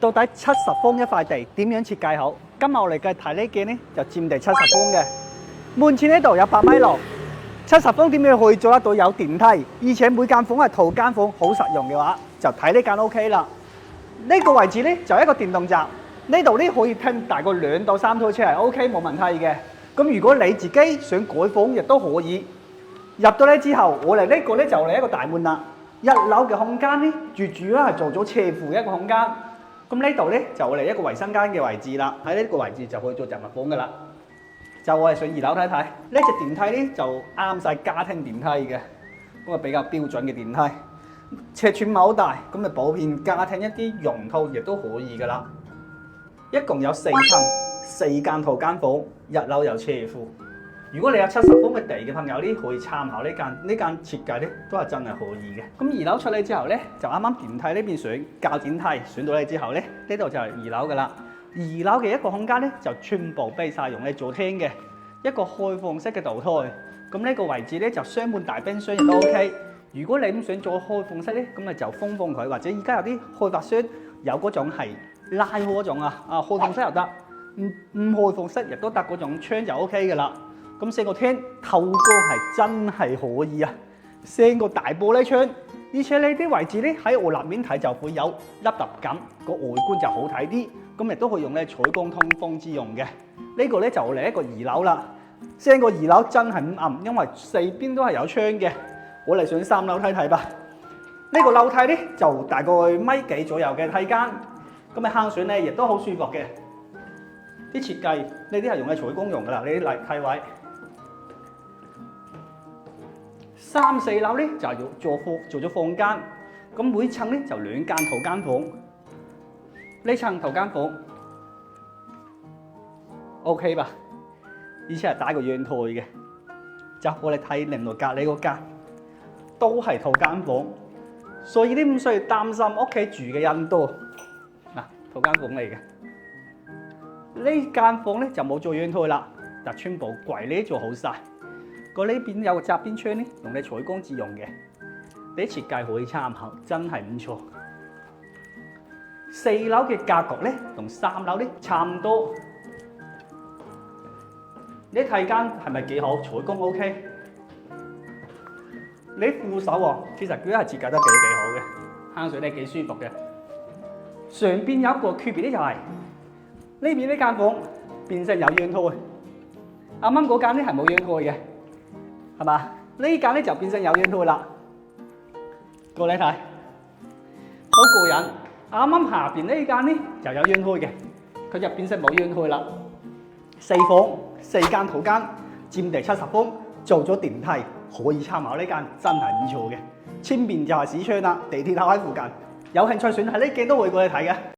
到底70方一塊地點樣設計好？今日我哋嘅睇呢件呢，就佔地70方嘅，門前呢度有8米樓，70方點樣可以做得到有電梯，而且每間房係套間房，好實用嘅話，就睇呢間 OK 啦。呢個位置呢，就一個電動閘，呢度呢可以停大概2到3套車係 OK 冇問題嘅。咁如果你自己想改房亦都可以。入到嚟之後，我哋呢個呢就嚟一個大門啦。1樓嘅空間呢，主要係做咗車庫一個空間。咁呢度呢就我哋一個衞生間嘅位置啦。喺呢個位置就可以做雜物房噶啦。就我哋上2樓睇睇，呢隻電梯呢就啱晒家庭電梯嘅，咁啊比較標準嘅電梯。尺寸唔係好大，咁啊普遍家庭一啲用途亦都可以噶啦。一共有4層，4間套間房，1樓有車庫。如果你有70方嘅地嘅朋友呢，可以參考呢間設計呢，都係真係可以嘅。咁2樓出嚟之後呢，就啱啱電梯呢邊上較電梯上到嚟之後呢，呢度就係2樓噶啦。2樓嘅一個空間呢，就全部俾晒用嚟做廳嘅一個開放式嘅露台。咁呢個位置呢，就雙門大冰箱亦都 OK。如果你唔想做開放式呢，咁咪就封佢，或者而家有啲開發商有嗰種係拉開嗰種開放式又得，唔開放式亦都得，嗰種窗就 OK 噶啦。咁成個廳透光係真係可以啊！成個大玻璃窗，而且呢啲位置咧喺我立面睇就會有凹凸感，個外觀就好睇啲。咁亦都可以用咧採光通風之用嘅。呢個咧就嚟一個2樓啦。成個2樓真係唔暗，因為四邊都係有窗嘅。我嚟上3樓睇睇吧。呢個樓梯咧就大概1.幾米左右嘅梯間，咁啊行上咧亦都好舒服嘅。啲設計呢啲係用嚟採光用噶啦，呢啲嚟梯位。3、4樓咧就係要做咗房間，咁每層咧就2間套間房。呢層套間房 OK 吧？而且係帶個陽台嘅。就我哋睇另外隔離嗰間都係套間房，所以啲唔需要擔心屋企住嘅人多。嗱，套間房嚟嘅。呢間房咧就冇做陽台啦，但全部櫃咧做好晒。個呢邊有個側邊窗咧，用嚟採光之用嘅，啲設計可以參考，真係唔錯。4樓嘅格局咧，同3樓咧差唔多。呢梯間係咪幾好？採光 OK。你扶手喎，其實佢係設計得幾好嘅，行上嚟幾舒服嘅。上邊有一個區別咧，就係呢邊呢間房變成有陽台，啱啱嗰間咧係冇陽台嘅。係嘛？呢間咧就變成有陽台啦，過嚟睇，好過癮。啱啱下邊呢間咧就有陽台嘅，佢就變成冇陽台啦。4房4間套間，佔地70方，做咗電梯，可以參考呢間，真係唔錯嘅。前邊就係市場啦，地鐵口喺附近。有興趣選係呢間都會過嚟睇嘅。